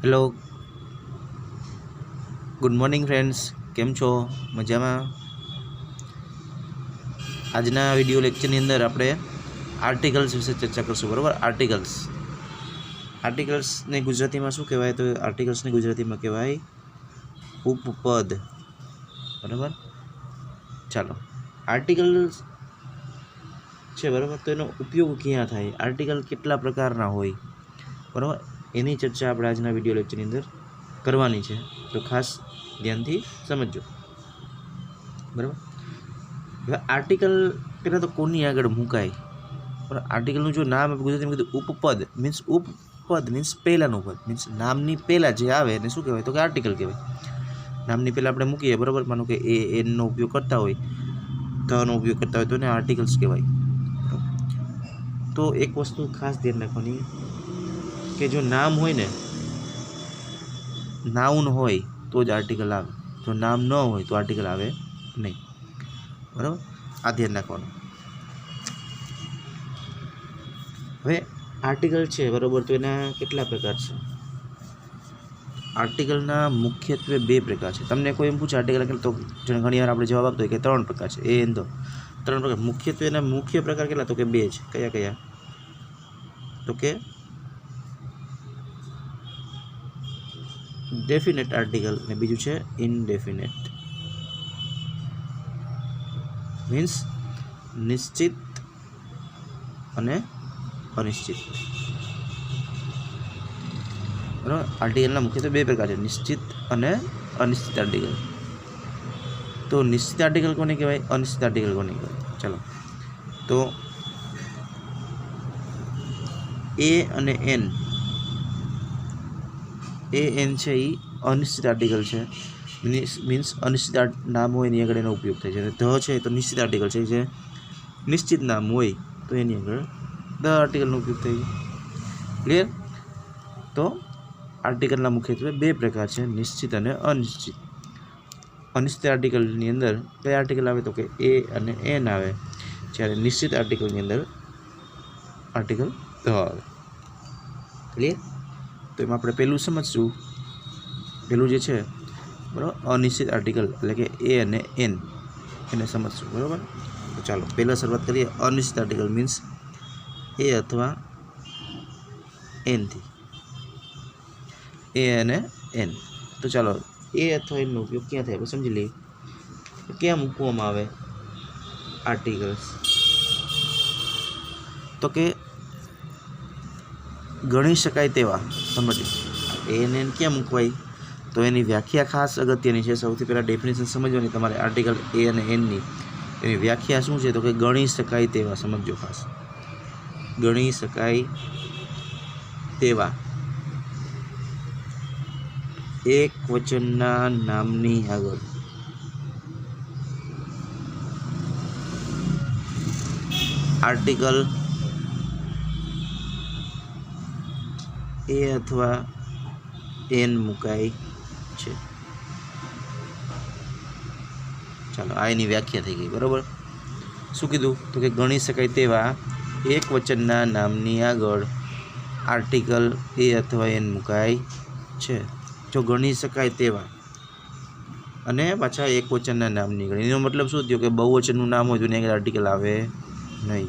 Hello good morning friends, केम छो? मजामा? आजना video लेक्चरनी अंदर आपणे आर्टिकल्स विषे चर्चा करशुं। बराबर, आर्टिकल्स ने गुजराती में शुं कहेवाय? तो आर्टिकल्स ने गुजराती में कहेवाय उपपद। बराबर, चलो आर्टिकल्स छे बराबर, तो एनो उपयोग क्यां थाय? आर्टिकल केटला प्रकारना होय? बराबर, एनी चर्चा आपणे आजना विडियो लेक्चरनी अंदर करवानी छे, तो खास ध्यानथी समझो। बराबर, હવે આર્ટિકલ પહેલાં તો કોની આગળ મુકાય? પણ આર્ટિકલનું જો નામ ગુજરાતીમાં કીધું ઉપપદ મીન્સ પહેલાંનું પદ, મીન્સ નામની પહેલાં જે આવે એને શું કહેવાય? તો કે આર્ટિકલ કહેવાય। નામની પહેલાં આપણે મૂકીએ, બરાબર, માનો કે એ એનનો ઉપયોગ કરતા હોય, ધનો ઉપયોગ કરતા હોય, તો એને આર્ટિકલ્સ કહેવાય। તો એક વસ્તુ ખાસ ધ્યાન રાખવાની કે જો નામ હોય ને, નાઉન હોય તો જ આર્ટિકલ આવે, જો નામ ન હોય તો આર્ટિકલ આવે નહીં। बराबर, आ ध्यान राखवानुं। हवे आर्टिकल छे बराबर, तो एना केटला प्रकार छे? आर्टिकलना मुख्यत्वे बे प्रकार छे। तमने कोई एम पूछे आर्टिकल तो घणीवार आपणे जवाब आपतो होय के 3 प्रकार छे। ए एन तो 3 प्रकार। मुख्यत्वे एना मुख्य प्रकार केटला? तो के 2 छे। कया कया? तो के डेफिनेट आर्टिकल ने बीजुं छे इनडेफिनेट, मीन्स निश्चित अने अनिश्चित। बराबर, आर्टिकलना मुख्यत्वे 2 प्रकार है, निश्चित अने अनिश्चित आर्टिकल। तो निश्चित आर्टिकल कोने कहेवाय? अनिश्चित आर्टिकल कोने कहेवाय? चलो, तो ए अने एन, ए एन छे ई अनिश्चित आर्टिकल छे, मीन्स अनिश्चित नाम होय एनी आगळ एनो उपयोग थाय छे। ध छे तो निश्चित आर्टिकल छे, जे निश्चित नाम होय तो एनी आगळ ध आर्टिकलनो उपयोग थाय। क्लियर? तो आर्टिकलना मुख्यत्वे 2 प्रकार छे, निश्चित अने अनिश्चित। अनिश्चित आर्टिकलनी अंदर कया आर्टिकल आवे? तो के ए अने एन आवे, ज्यारे निश्चित आर्टिकलनी अंदर आर्टिकल ध आवे। क्लियर? तो एमां आपणे पेલું समजશું। पेલું जे छे बराबर, अनिश्चित आर्टिकल એટલે કે ए અને एन એને સમજશું। બરાબર, તો ચાલો પહેલાં શરૂઆત કરીએ। અનિશ્ચિત આર્ટિકલ મીન્સ એ અથવા એનથી, એ અને એન। તો ચાલો એ અથવા એનનો ઉપયોગ ક્યાં થાય આપણે સમજી લઈએ। તો ક્યાં મૂકવામાં આવે આર્ટિકલ્સ? તો કે ગણી શકાય તેવા, સમજીએ એ અને એન ક્યાં મૂકવાય? तो एनी व्याख्या खास अगत्यनी है। सौथी पहला डेफिनेशन समझवानी तमारे आर्टिकल ए अने एन नी। एनी व्याख्या शुं छे? तो कि गणी शकाय तेवा। समझो खास, गणी शकाय तेवा एक वचनना नामनी आगळ आर्टिकल ए अथवा एन मुकाय छे। चलो आ एनी व्याख्या थई गई। बराबर, शुं कीधुं? तो कि गणी शकाय तेवा एक वचनना नामनी आगळ आर्टिकल ए अथवा एन मुकाय छे। जो गणी शकाय तेवा अने पाछा एक वचनना नामनी आगळ, एनो मतलब शुं थयो? कि बहुवचननुं नाम होय तो एनी आगळ आर्टिकल आवे नहीं।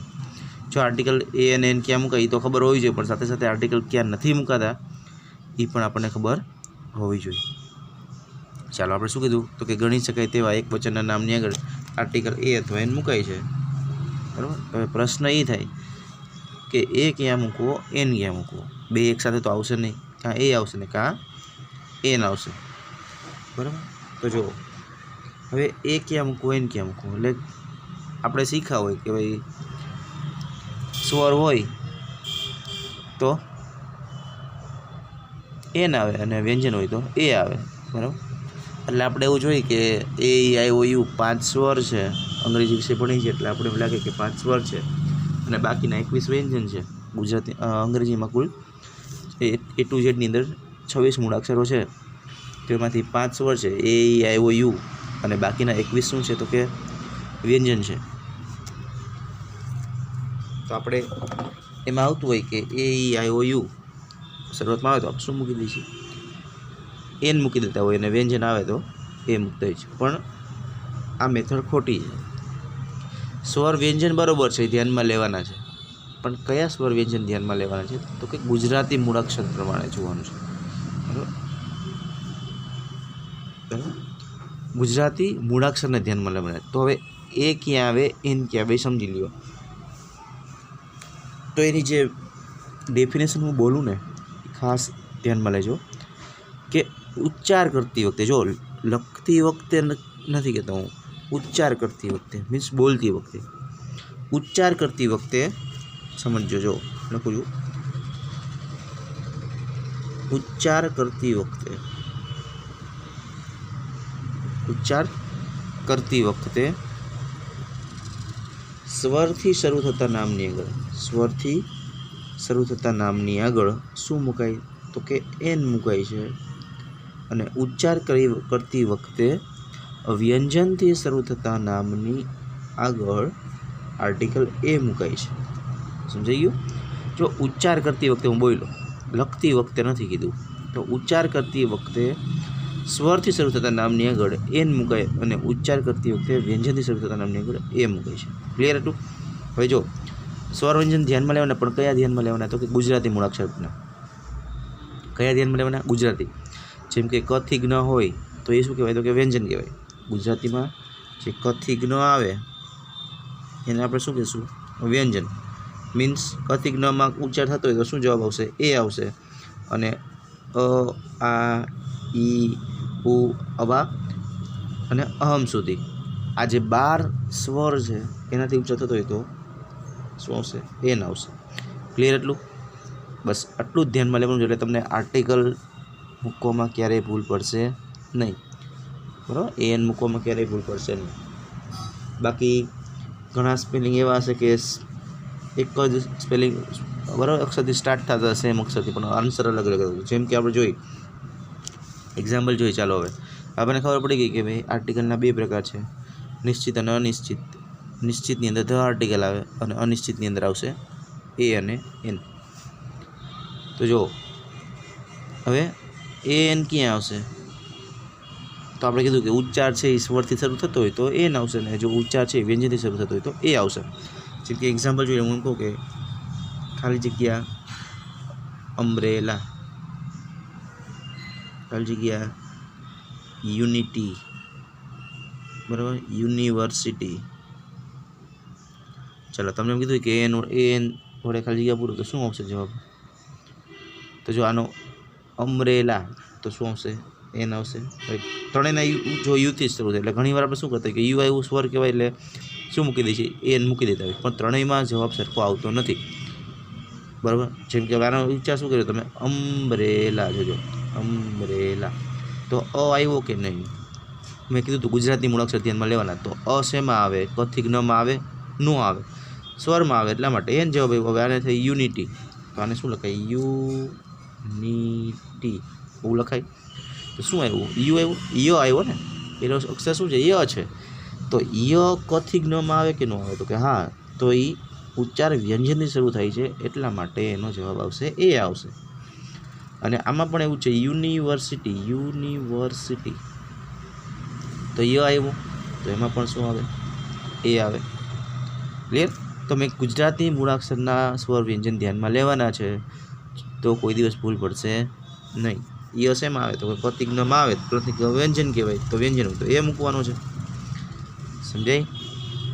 जो आर्टिकल ए अने एन क्यां मुकाय तो खबर होवी जोईए, पण साथे साथे आर्टिकल क्यां नथी मुकाता એ પણ આપણને ખબર હોવી જોઈએ। ચાલો આપણે શું કીધું? તો કે ગણી શકાય તેવા એક વચનના નામની આગળ આર્ટિકલ એ અથવા એન મુકાય છે। બરાબર, હવે પ્રશ્ન એ થાય કે એ ક્યાં મૂકવો, એન ક્યાં મૂકવો? બે એકસાથે તો આવશે નહીં, કાં એ આવશે ને કાં એન આવશે। બરાબર, તો જુઓ હવે એ ક્યાં મૂકવો, એન ક્યાં મૂકવો? એટલે આપણે શીખ્યા હોય કે ભાઈ સ્વર હોય તો एन आवे अने व्यंजन होय तो ए आवे। बराबर, એટલે આપણે એવું જોઈએ કે ए ई आई ओ यू 5 स्वर છે। અંગ્રેજી વિષય ભણી છે એટલે આપણે એવું લાગે કે 5 સ્વર છે અને બાકીના 21 વ્યંજન છે। ગુજરાતી અંગ્રેજીમાં કુલ ए टू जेड ની અંદર 26 મૂળાક્ષરો છે, તેમાંથી 5 સ્વર છે, ए ई आई ओ यू, અને બાકીના 21 શું છે? તો કે વ્યંજન છે। તો આપણે એમાં આવતું હોય કે ए ई आई ओ यू શરૂઆતમાં આવે તો આપણે શું મૂકી દઈએ છીએ? એન મૂકી દેતા હોય અને વ્યંજન આવે તો એ મૂકતા હોય છે, પણ આ મેથડ ખોટી છે. સ્વર વ્યંજન બરાબર છે, ધ્યાનમાં લેવાના છે, પણ કયા સ્વર વ્યંજન ધ્યાનમાં લેવાના છે તો કે ગુજરાતી મૂળાક્ષર પ્રમાણે જોવાનું છે. બરાબર, ગુજરાતી મૂળાક્ષરને ધ્યાનમાં લેવાના. તો હવે એ ક્યાં આવે, એન ક્યાં આવે સમજી લ્યો. તો એની જે ડેફિનેશન હું બોલું ને ખાસ ધ્યાનમાં લેજો કે ઉચ્ચાર કરતી વખતે, જો લખતી વખતે નથી કહેતો હું, ઉચ્ચાર કરતી વખતે મીન્સ બોલતી વખતે, ઉચ્ચાર કરતી વખતે સમજો. જો લખું છું, ઉચ્ચાર કરતી વખતે, ઉચ્ચાર કરતી વખતે સ્વરથી શરૂ થતા નામની આગળ, સ્વરથી શરૂ થતા નામની આગળ શું મુકાય તો કે એન મુકાય છે. અને ઉચ્ચાર કરતી વખતે વ્યંજનથી શરૂ થતા નામની આગળ આર્ટિકલ એ મુકાય છે. સમજાઈ ગયું? જો ઉચ્ચાર કરતી વખતે હું બોલ્યો, લખતી વખતે નથી કીધું, તો ઉચ્ચાર કરતી વખતે સ્વરથી શરૂ થતા નામની આગળ એન મુકાય અને ઉચ્ચાર કરતી વખતે વ્યંજનથી શરૂ થતા નામની આગળ એ મુકાય છે. ક્લિયર હતું? હવે જો સ્વર વ્યંજન ધ્યાનમાં લેવાના, પણ કયા ધ્યાનમાં લેવાના તો કે ગુજરાતી મૂળાક્ષરના. કયા ધ્યાનમાં લેવાના? ગુજરાતી. જેમ કે ક થી જ્ઞ હોય તો એ શું કહેવાય તો કે વ્યંજન કહેવાય. ગુજરાતીમાં જે ક થી જ્ઞ આવે એને આપણે શું કહીશું? વ્યંજન. મીન્સ ક થી જ્ઞમાં ઉચ્ચાર થતો હોય તો શું જવાબ આવશે? એ આવશે. અને અ, આ, ઈ, ઉ, અવા અને અહમ સુધી આ જે 12 સ્વર છે એનાથી ઉચ્ચાર થતો હોય તો શું આવશે? એન આવશે. ક્લિયર એટલું? બસ આટલું જ ધ્યાનમાં લેવાનું છે, એટલે તમને આર્ટિકલ મૂકવામાં ક્યારેય ભૂલ પડશે નહીં. બરાબર? એન મૂકવામાં ક્યારેય ભૂલ પડશે નહીં. બાકી ઘણા સ્પેલિંગ એવા હશે કે એક જ સ્પેલિંગ બરાબર અક્ષરથી સ્ટાર્ટ થતા હશે, સેમ અક્ષરથી, પણ આન્સર અલગ અલગ હતું. જેમ કે આપણે જોઈ એક્ઝામ્પલ જોઈએ. ચાલો હવે આપણને ખબર પડી ગઈ કે ભાઈ આર્ટિકલના 2 પ્રકાર છે, નિશ્ચિત અને અનિશ્ચિત. નિશ્ચિતની અંદર ધ આર્ટિકલ આવે અને અનિશ્ચિતની અંદર આવશે એ અને એન. તો જો હવે એ એન ક્યાં આવશે? તો આપણે કીધું કે ઉચ્ચાર છે એ સ્વરથી શરૂ થતો હોય તો એન આવશે, ને જો ઉચ્ચાર છે એ વ્યંજનથી શરૂ થતો હોય તો એ આવશે. જેમ કે એક્ઝામ્પલ જોઈએ, હું કહું કે ખાલી જગ્યા અમ્બ્રેલા, ખાલી જગ્યા યુનિટી, બરાબર, યુનિવર્સિટી. ચાલો તમને એમ કીધું કે એન વડે ખાલી જગ્યા પૂરું તો શું આવશે જવાબ? તો જો આનો અમ્બ્રેલા તો શું આવશે? એન આવશે. ત્રણેયના જો યુથી શરૂ થાય એટલે ઘણીવાર આપણે શું કરતા કે યુ આવ્યું સ્વર કહેવાય એટલે શું મૂકી દઈએ છીએ? એન મૂકી દેતા હોય, પણ ત્રણેયમાં જવાબ સરખો આવતો નથી. બરાબર? જેમ કે આનો વિચાર શું કર્યો તમે? અમ્બ્રેલા. જોજો અમ્બ્રેલા તો અ આવ્યો કે નહીં? મેં કીધું તો ગુજરાતી મૂળાક્ષર ધ્યાનમાં લેવાના. તો અ શેમાં આવે? ક થી જ્ઞમાં આવે? નો આવે, સ્વરમાં આવે, એટલા માટે એન જવાબ આવ્યો. હવે આને થઈ યુનિટી, તો આને શું લખાય? યુનિટી એવું લખાય. તો શું આવ્યું? યુ આવ્યું, ય આવ્યો ને, એનો અક્ષર શું છે? ય છે. તો ય ક થી જ્ઞમાં આવે કે ન આવે? તો કે હા, તો એ ઉચ્ચાર વ્યંજનથી શરૂ થાય છે, એટલા માટે એનો જવાબ આવશે એ આવશે. અને આમાં પણ એવું છે, યુનિવર્સિટી, યુનિવર્સિટી તો ય આવ્યો, તો એમાં પણ શું આવે? એ આવે. ક્લિયર? તો મેં ગુજરાતી મૂળાક્ષરના સ્વર વ્યંજન ધ્યાનમાં લેવાના છે, તો કોઈ દિવસ ભૂલ પડશે નહીં. ય શેમાં આવે? તો પ્રતિજ્ઞમાં આવે, પ્રતિજ્ઞ વ્યંજન કહેવાય, તો વ્યંજન તો એ મૂકવાનું છે. સમજાય?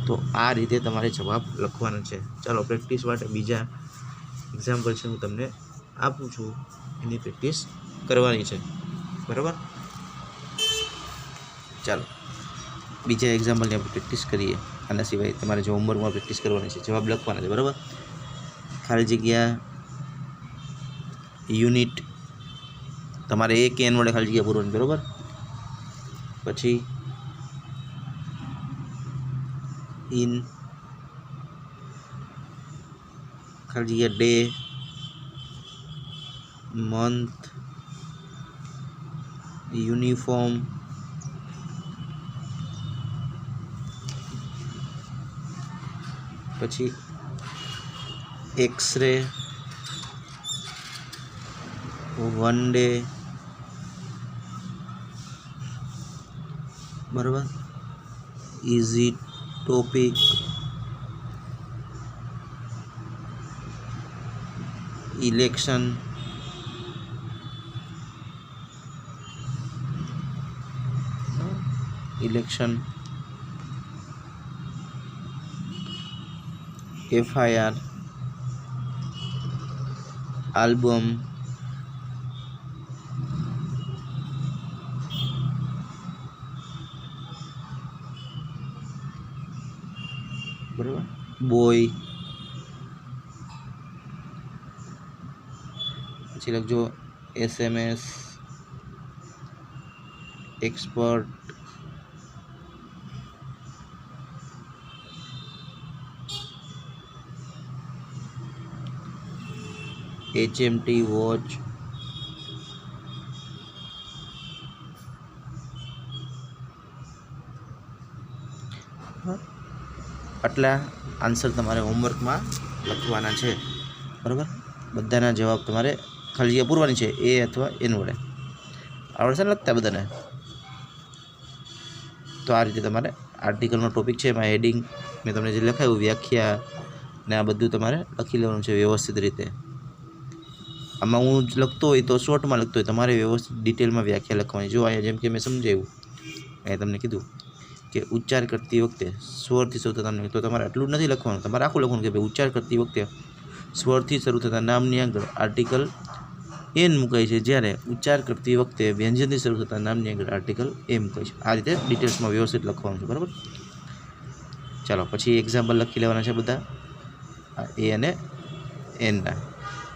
તો આ રીતે તમારે જવાબ લખવાનો છે. ચાલો પ્રેક્ટિસ માટે બીજા એક્ઝામ્પલ છે હું તમને આપું છું, એની પ્રેક્ટિસ કરવાની છે. બરાબર? ચાલો બીજા એક્ઝામ્પલની આપણે પ્રેક્ટિસ કરીએ. આના સિવાય તમારે જો હોમવર્કમાં પ્રેક્ટિસ કરવાની છે, જવાબ લખવાના છે. બરાબર? ખાલી જગ્યા યુનિટ, તમારે એક એન વડે ખાલી જગ્યા પૂરવાની. બરાબર? પછી ઇન, ખાલી જગ્યા ડે, મંથ, યુનિફોર્મ, પછી એક્સરે, વન ડે, બરાબર. Easy topic, election, FIR, album, બરાબર. બોય, પછી લખજો SMS, એક્સપર્ટ, HMT વોચ, આટલા આન્સર તમારે હોમવર્કમાં લખવાના છે. બરાબર. બધાના જવાબ તમારે ખાલી જગ્યા પૂરવાની છે, એ અથવા એન વડે. આવડશે ને લખતા બધાને? તો આ રીતે તમારે આર્ટિકલનો ટોપિક છે, એમાં હેડિંગ મેં તમને જે લખાયું, વ્યાખ્યા ને આ બધું તમારે લખી લેવાનું છે વ્યવસ્થિત રીતે. આમાં હું લખતો હોય તો શોર્ટમાં લખતો હોય, તમારે વ્યવસ્થિત ડિટેલમાં વ્યાખ્યા લખવાની. જો અહીંયા જેમ કે મેં સમજાવ્યું, અહીંયા તમને કીધું કે ઉચ્ચાર કરતી વખતે સ્વરથી શરૂ થતા નામ, તો તમારે આટલું નથી લખવાનું, તમારે આખું લખવાનું કે ભાઈ ઉચ્ચાર કરતી વખતે સ્વરથી શરૂ થતા નામની આગળ આર્ટિકલ એન મુકાય છે, જ્યારે ઉચ્ચાર કરતી વખતે વ્યંજનથી શરૂ થતા નામની આગળ આર્ટિકલ એ મુકાય છે. આ રીતે ડિટેલ્સમાં વ્યવસ્થિત લખવાનું છે. બરાબર. ચાલો પછી એક્ઝામ્પલ લખી લેવાના છે બધા, એ અને એનના.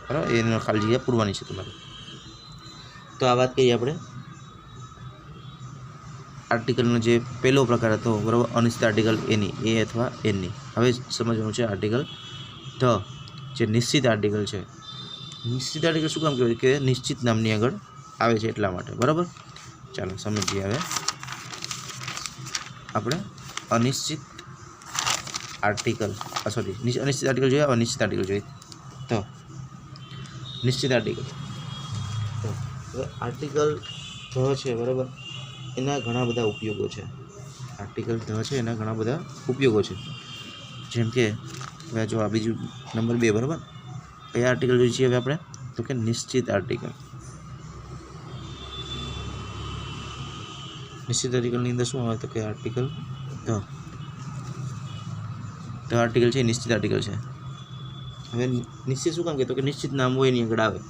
બરાબર. એનો ખાલી જગ્યા પૂરવાની છે તમારે. તો આ વાત કરીએ આપણે આર્ટિકલનો જે પહેલો પ્રકાર હતો, બરાબર, અનિશ્ચિત આર્ટિકલ એની, એ અથવા એનની. હવે સમજવાનું છે આર્ટિકલ ધ, જે નિશ્ચિત આર્ટિકલ છે. નિશ્ચિત આર્ટિકલ શું કામ કહેવાય? કે નિશ્ચિત નામની આગળ આવે છે એટલા માટે. બરાબર. ચાલો સમજીએ હવે આપણે અનિશ્ચિત આર્ટિકલ, સોરી અનિશ્ચિત આર્ટિકલ જોઈએ, અનિશ્ચિત આર્ટિકલ જોઈએ. તો નિશ્ચિત આર્ટિકલ, તો હવે આર્ટિકલ ધ છે, બરાબર, એના ઘણા બધા ઉપયોગો છે. આર્ટિકલ ધ છે એના ઘણા બધા ઉપયોગો છે. જેમ કે હવે જો આ બીજું નંબર 2, બરાબર, કયા આર્ટિકલ જોઈએ છીએ હવે આપણે? તો કે નિશ્ચિત આર્ટિકલ. નિશ્ચિત આર્ટિકલની અંદર શું આવે? તો કે આર્ટિકલ ધ આર્ટિકલ છે, નિશ્ચિત આર્ટિકલ છે. હવે નિશ્ચિત શું કામ કે? તો કે નિશ્ચિત નામ હોય એની આગળ આવે.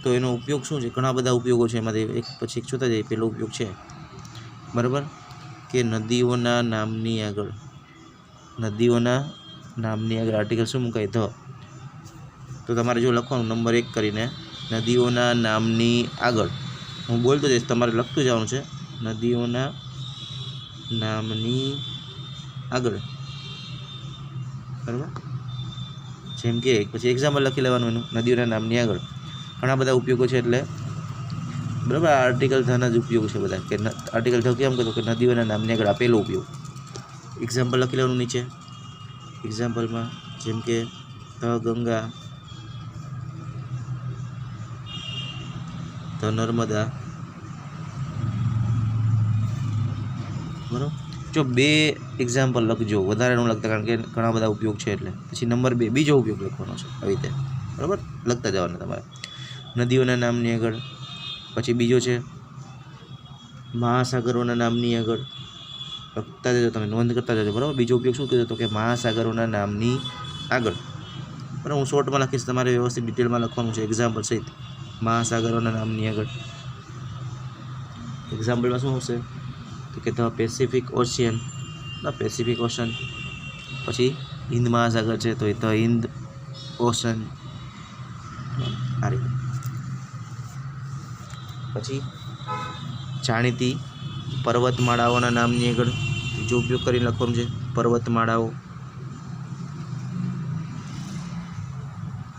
તો એનો ઉપયોગ શું છે? ઘણા બધા ઉપયોગો છે, એમાંથી એક પછી એક જોતા જાય. પહેલો ઉપયોગ છે, બરાબર, કે નદીઓના નામની આગળ, નદીઓના નામની આગળ આર્ટિકલ શું મુકાય? ધ. તો તમારે જો લખવાનું નંબર 1 કરીને, નદીઓના નામની આગળ, હું બોલતો જઈશ, તમારે લખતું જવાનું છે, નદીઓના નામની આગળ. બરાબર. જેમ કે પછી એક્ઝામ્પલ લખી લેવાનું એનું, નદીઓના નામની આગળ. ઘણા બધા ઉપયોગો છે એટલે, બરાબર, આર્ટિકલ ધના જ ઉપયોગ છે બધા. કે આર્ટિકલ ધ કેમ કહેતો? કે નદીઓના નામની આગળ આ પહેલો ઉપયોગ. એક્ઝામ્પલ લખી લેવાનું નીચે. એક્ઝામ્પલમાં જેમ કે ધ ગંગા, ધ નર્મદા. બરાબર. જો 2 એક્ઝામ્પલ લખજો, વધારે ન લખતા, કારણ કે ઘણા બધા ઉપયોગ છે એટલે. પછી નંબર 2 બીજો ઉપયોગ લખવાનો છે આવી રીતે. બરાબર. લખતા જવાના તમારે નદીઓના નામની આગળ. પછી બીજો છે મહાસાગરોના નામની આગળ. લખતા જજો, તમે નોંધ કરતા જજો. બરાબર. બીજો ઉપયોગ શું કીધો? તો કે મહાસાગરોના નામની આગળ. બરાબર. હું શોર્ટમાં લખીશ, તમારે વ્યવસ્થિત ડિટેલમાં લખવાનું છે એક્ઝામ્પલ સહિત. મહાસાગરોના નામની આગળ. એક્ઝામ્પલમાં શું આવશે? તો કે the Pacific ocean, the Pacific ocean. પછી હિન્દ મહાસાગર છે તો ધ હિન્દ ઓશન. આ રીતે. પછી જાણીતી પર્વતમાળાઓના નામની આગળ બીજો ઉપયોગ કરીને લખવાનું છે, પર્વતમાળાઓ.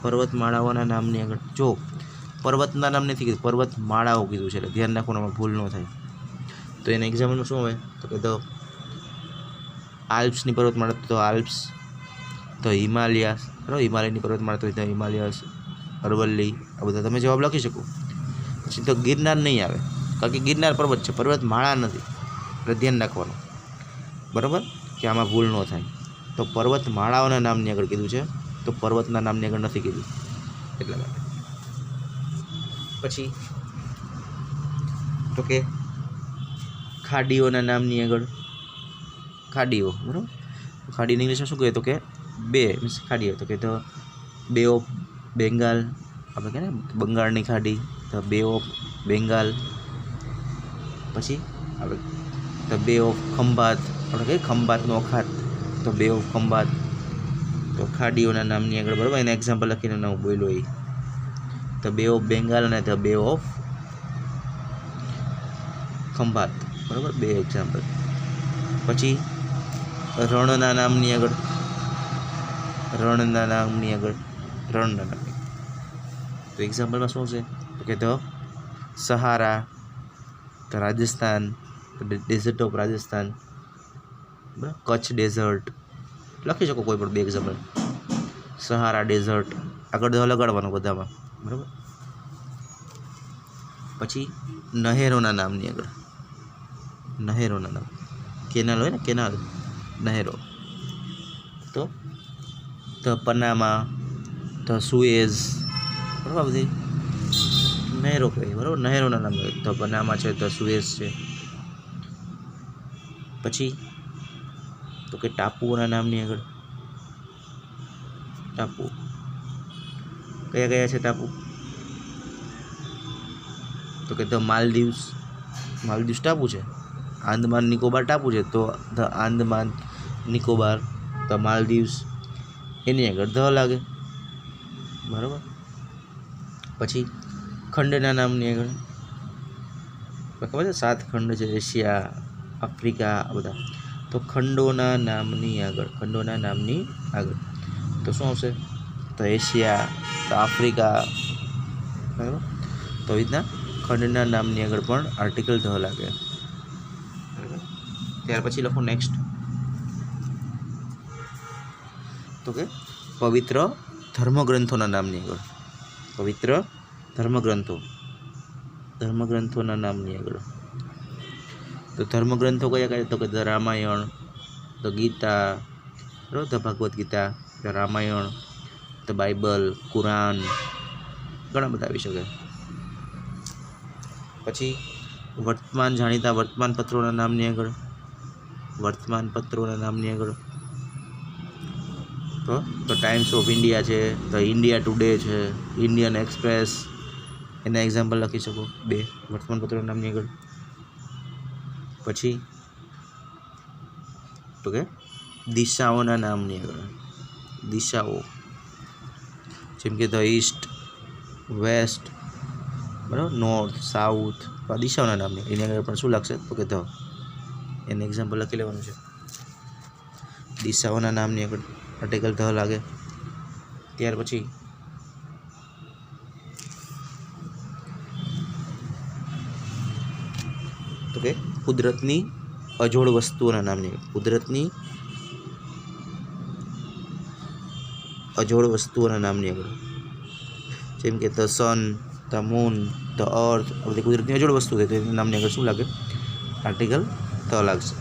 પર્વતમાળાઓના નામની આગળ. જો પર્વતના નામ નથી કીધું, પર્વતમાળાઓ કીધું છે, એટલે ધ્યાન રાખવાનું, ભૂલ ન થાય. તો એના એક્ઝામ્પલમાં શું આવે? તો કે ધ આલ્પ્સની પર્વતમાળા તો આલ્પ્સ, ધ હિમાલયાસ, બરાબર, હિમાલયની પર્વતમાળા તો ધ હિમાલયાસ, અરવલ્લી. આ બધા તમે જવાબ લખી શકો. પછી તો ગિરનાર નહીં આવે, કારણ કે ગિરનાર પર્વત છે, પર્વતમાળા નથી. એટલે ધ્યાન રાખવાનું, બરાબર, કે આમાં ભૂલ ન થાય. તો પર્વતમાળાઓના નામની આગળ કીધું છે, તો પર્વતના નામની આગળ નથી કીધું, એટલા માટે. પછી તો કે ખાડીઓના નામની આગળ, ખાડીઓ, બરાબર, ખાડીની ઇંગ્લિશમાં શું કહે તો કે બે, મીન્સ ખાડીઓ, તો કે તો બે ઓફ બેંગાલ, આપણે કહે ને બંગાળની ખાડી, તો બે ઓફ બેંગાલ. પછી આપણે તો બે ઓફ ખંભાત, આપણે કહીએ ખંભાતનો અખાત, તો બે ઓફ ખંભાત. તો ખાડીઓના નામની આગળ, બરાબર, એને એક્ઝામ્પલ લખીને હું બોલ્યો એ, તો બે ઓફ બેંગાલ અને તો બે ઓફ ખંભાત, બરાબર, બે એક્ઝામ્પલ. પછી રણના નામની આગળ, રણના નામની આગળ, રણના નામની, તો એક્ઝામ્પલમાં શું છે તો કે તો સહારા, તો રાજસ્થાન, ડેઝર્ટ ઓફ રાજસ્થાન, બરાબર, કચ્છ ડેઝર્ટ, લખી શકો કોઈ પણ બે એક્ઝામ્પલ. સહારા ડેઝર્ટ, આગળ તો લગાડવાનું બધામાં, બરાબર. પછી નહેરોના નામની આગળ, નહેરોના નામ, કેનાલ હોય ને, કેનાલ, નહેરો, તો પનામા, તો સુએઝ, બરાબર, બધી નહેરો કહેવાય, બરાબર, નહેરોના નામ, તો પનામા છે, તો સુએઝ છે. પછી તો કે ટાપુઓના નામની આગળ, ટાપુ કયા કયા છે ટાપુ, તો કે ધ માલદીવ્સ, માલદીવ્સ ટાપુ છે. આંદમાન નિકોબાર ટાપુ છે, તો ધ આંદમાન નિકોબાર, ધ માલદીવ્સ, એની આગળ ધ લાગે, બરાબર. પછી ખંડના નામની આગળ, ખબર છે 7 ખંડ છે, એશિયા, આફ્રિકા, આ બધા, તો ખંડોના નામની આગળ, ખંડોના નામની આગળ તો શું આવશે, તો એશિયા, તો આફ્રિકા, બરાબર. તો આવી રીતના ખંડના નામની આગળ પણ આર્ટિકલ ધ લાગે, બરાબર. ત્યાર પછી લખો નેક્સ્ટ, તો કે પવિત્ર ધર્મગ્રંથોના નામની આગળ, પવિત્ર ધર્મગ્રંથો, ધર્મગ્રંથોના નામની આગળ, તો ધર્મગ્રંથો કયા કયા, તો કે ધ રામાયણ, ધ ગીતા, બરાબર, the Bhagavad Gita, the Ramayana, the Bible, Quran, ઘણા બધા આવી શકે. પછી વર્તમાન જાણીતા વર્તમાનપત્રોના નામની આગળ, વર્તમાનપત્રોના નામની આગળ, તો ટાઈમ્સ ઓફ ઇન્ડિયા છે, તો ઇન્ડિયા ટુડે છે, ઇન્ડિયન એક્સપ્રેસ, એના એક્ઝામ્પલ લખી શકો બે વર્તમાનપત્રોના નામની આગળ. પછી તો કે દિશાઓના નામની આગળ, દિશાઓ, જેમ કે ધ ઈસ્ટ, વેસ્ટ, બરાબર, નોર્થ, સાઉથ, આ દિશાઓના નામની, એની આગળ પણ શું લાગશે તો કે ધ, એને એક્ઝામ્પલ લખી લેવાનું છે. દિશાઓના નામની આગળ આર્ટિકલ ધ લાગે. ત્યાર પછી તો કે કુદરતની અજોડ વસ્તુઓના નામની, કુદરતની અજોડ વસ્તુઓના નામની આગળ, જેમ કે the sun, the moon, the earth, આ બધી કુદરતની અજોડ વસ્તુ છે, તો એના નામની આગળ શું લાગે, આર્ટિકલ ધ લાગશે.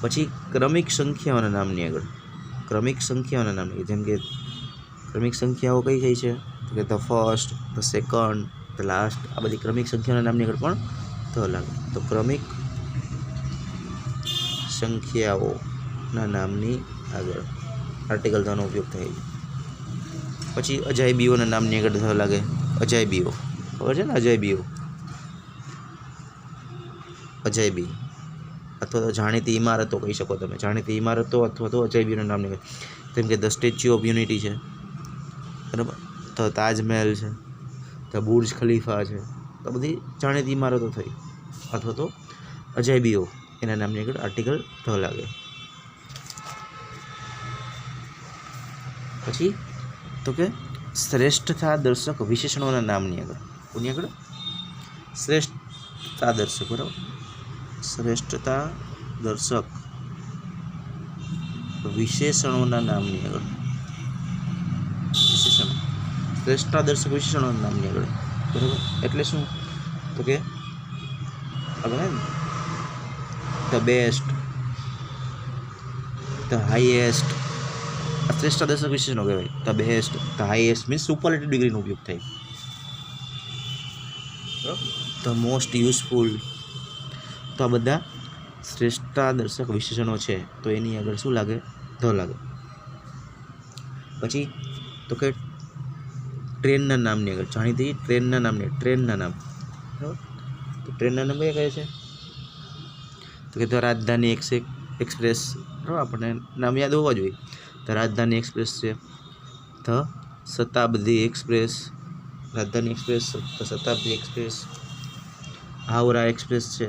પછી ક્રમિક સંખ્યાઓના નામની આગળ, ક્રમિક સંખ્યાઓના નામની, જેમ કે ક્રમિક સંખ્યાઓ કઈ કઈ છે, તો કે the first, the second, the last, આ બધી ક્રમિક સંખ્યાઓના નામની આગળ પણ ધ લાગે. તો ક્રમિક સંખ્યાઓના નામની આગળ આર્ટિકલ ધનો ઉપયોગ થાય છે. પછી અજાયબીઓના નામની આગળ ધ લાગે, અજાયબીઓ, ખબર છે ને, અજાયબીઓ, અજાયબી, અથવા તો જાણીતી ઇમારતો કહી શકો તમે, જાણીતી ઇમારતો અથવા તો અજાયબીઓના નામની આગળ, જેમ કે ધ સ્ટેચ્યુ ઓફ યુનિટી છે, બરાબર, તો તાજમહેલ છે, તો બુર્જ ખલીફા છે, તો બધી જાણીતી ઇમારતો થઈ, અથવા તો અજાયબીઓ, એના નામની આગળ આર્ટિકલ ધ લાગે. પછી તો કે શ્રેષ્ઠતા દર્શક વિશેષણોના નામની આગળ, કોની આગળ, શ્રેષ્ઠતા દર્શક, બરાબર, શ્રેષ્ઠતા દર્શક વિશેષણોના નામની આગળ, વિશેષણ, શ્રેષ્ઠતા દર્શક વિશેષણોના નામની આગળ, બરાબર. એટલે શું તો કે આપણે ધ બેસ્ટ, ધ હાઈએસ્ટ. આ શ્રેષ્ઠ દર્શક વિશેષણો કહેવાય. The best, the highest means superlative ડિગ્રીનો ઉપયોગ થાય. The most useful. તો આ બધા શ્રેષ્ઠ દર્શક વિશેષણો છે, તો એની આગળ શું લાગે? ધ લાગે. પછી તો કે ટ્રેનના નામની આગળ જાણીતી ટ્રેનના નામની ટ્રેનના નામ, બરાબર. તો ટ્રેનના નામ કયા કહે છે? તો કે ધ રાજધાની એક્સપ્રેસ, બરાબર. આપણને નામ યાદ હોવા જોઈએ. ધ રાજધાની એક્સપ્રેસ છે, ધ શતાબ્દી એક્સપ્રેસ, રાજધાની express, the Shatabdi express, Howrah express છે,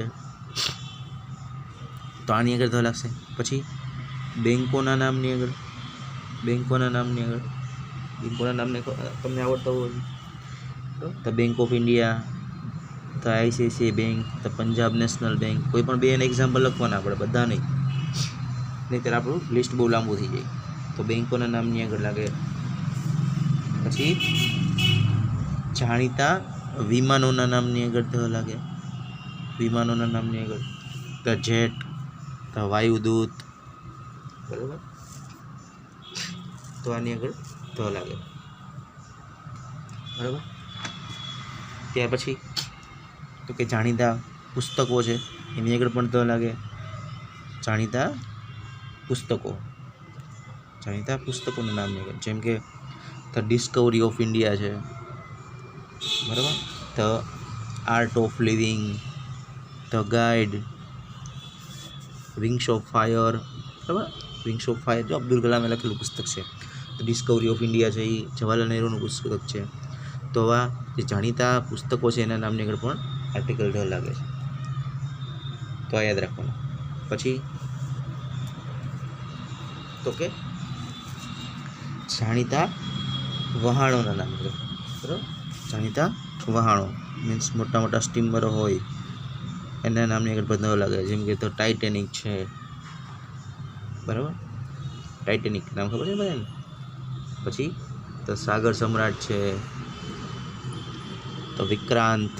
તો આની આગળ ધ લાગશે. પછી બેંકોના નામની આગળ, બેંકોના નામની આગળ, બેંકોના નામને તમને આવડતા હોય the bank of India, the ICICI bank, the Punjab national bank. કોઈ પણ બે એક્ઝામ્પલ લખવાના આપણે, બધા નહીં, નહીંતર આપણું લિસ્ટ બહુ લાંબુ થઈ જાય. તો બેંકોના નામની આગળ લાગે. પછી જાણીતા વિમાનોના નામની આગળ ધ લાગે, વિમાનોના નામની આગળ ધ જેટ, ધ વાયુદૂત, બરાબર. તો આની આગળ ધ લાગે, બરાબર. ત્યાર પછી તો કે જાણીતા પુસ્તકો છે, એની આગળ પણ ધ લાગે. જાણીતા પુસ્તકો, જાણીતા પુસ્તકોના નામની આગળ જેમ કે ધ ડિસ્કવરી ઓફ ઇન્ડિયા છે, બરાબર. The art of living, the guide, wings of fire, બરાબર. વિંગ્સ ઓફ ફાયર જો અબ્દુલ કલામે લખેલું પુસ્તક છે. ડિસ્કવરી ઓફ ઇન્ડિયા છે, એ જવાહરલાલ નહેરુનું પુસ્તક છે. તો આ જે જાણીતા પુસ્તકો છે એના નામની આગળ પણ આર્ટિકલ ધ લાગે છે, તો આ યાદ રાખવાનું. પછી તો કે જાણીતા વહાણોના નામ, બરાબર. જાણીતા વહાણો મીન્સ મોટા મોટા સ્ટીમરો હોય એના નામની આગળ ધ લાગે. જેમ કે ધ ટાઇટેનિક છે, બરાબર. ટાઇટેનિક નામ ખબર છે બધાને. પછી ધ સાગર સમ્રાટ છે, તો વિક્રાંત,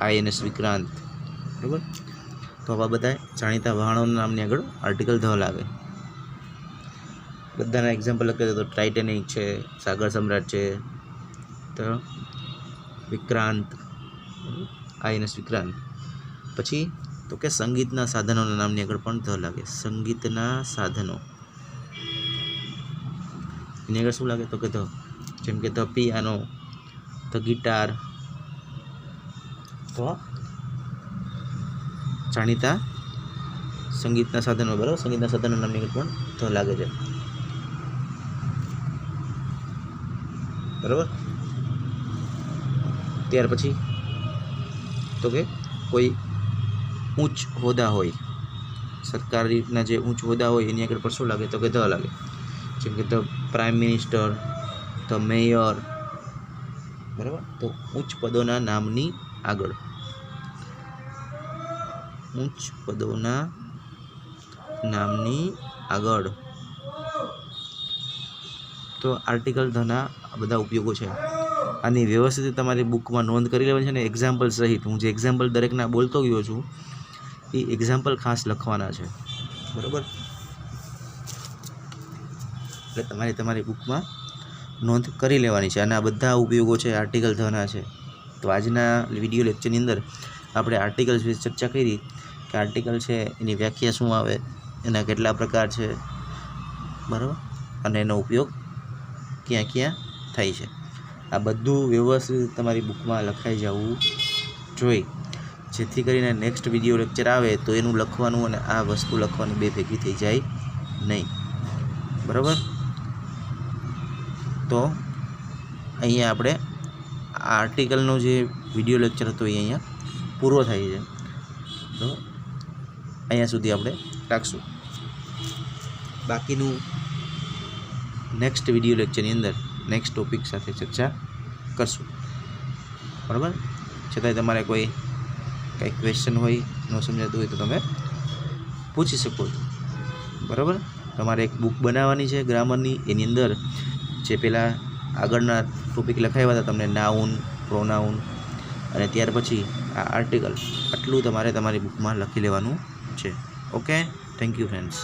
આઈએનએસ વિક્રાંત, બરાબર. તો આવા બધા જાણીતા વહાણોના નામની આગળ આર્ટિકલ ધ લાગે. બધાના એક્ઝામ્પલ લખે તો ટાઇટેનિક છે, સાગર સમ્રાટ છે, તો વિક્રાંત, આઈએનએસ વિક્રાંત. પછી તો કે સંગીતના સાધનોના નામની આગળ પણ ધ લાગે. સંગીતના સાધનો એની આગળ શું લાગે? તો કે ધ. જેમ કે ધ પિયાનો, ધ ગિટાર. તો જાણીતા સંગીતના સાધનો, બરાબર. સંગીતના સાધનો નામની આગળ પણ ધ લાગે છે, બરાબર. ત્યાર પછી તો કે કોઈ ઉચ્ચ હોદ્દા હોય, સરકારીના જે ઉચ્ચ હોદ્દા હોય એની આગળ પણ શું લાગે? તો કે ધ લાગે. જેમ કે the prime minister, the mayor, બરાબર. તો ઉચ્ચ પદોના નામની આગળ, ઉચ્ચ પદોના નામની આગળ તો આર્ટિકલ ધના બધા ઉપયોગો છે. આની વ્યવસ્થિત તમારી બુકમાં નોંધ કરી લેવાની છે ને, એક્ઝામ્પલ સહિત. હું જે એક્ઝામ્પલ દરેકના બોલતો ગયો છું એ એક્ઝામ્પલ ખાસ લખવાના છે, બરાબર. એટલે તમારી બુકમાં નોંધ કરી લેવાની છે. અને આ બધા ઉપયોગો છે આર્ટિકલ ધના છે. તો આજના વિડીયો લેક્ચરની અંદર આપણે આર્ટિકલ્સ વિશે ચર્ચા કરી કે આર્ટિકલ છે એની વ્યાખ્યા શું આવે, એના કેટલા પ્રકાર છે, બરાબર, અને એનો ઉપયોગ ક્યાં ક્યાં થાય છે. આ બધું વ્યવસ્થિત તમારી બુકમાં લખાઈ જવું જોઈએ, જેથી કરીને નેક્સ્ટ વિડીયો લેક્ચર આવે તો એનું લખવાનું અને આ વસ્તુ લખવાની બે ભેગી થઈ જાય નહીં, બરાબર. તો અહીંયા આપણે આ આર્ટિકલનો જે વિડીયો લેક્ચર હતો એ અહીંયા પૂરો થાય છે. તો અહીંયા સુધી આપણે રાખશું. બાકીનું નેક્સ્ટ વિડીયો લેક્ચરની અંદર નેક્સ્ટ ટોપિક સાથે ચર્ચા કરશું, બરાબર. છતાંય તમારે કોઈ કંઈ ક્વેશ્ચન હોય, ન સમજાતું હોય તો તમે પૂછી શકો છો, બરાબર. તમારે એક બુક બનાવવાની છે ગ્રામરની, એની અંદર જે પહેલાં આગળના ટોપિક લખાવ્યા હતા તમને, નાઉન, પ્રોનાઉન અને ત્યાર પછી આ આર્ટિકલ, આટલું તમારે તમારી બુકમાં લખી લેવાનું છે. Okay, thank you friends.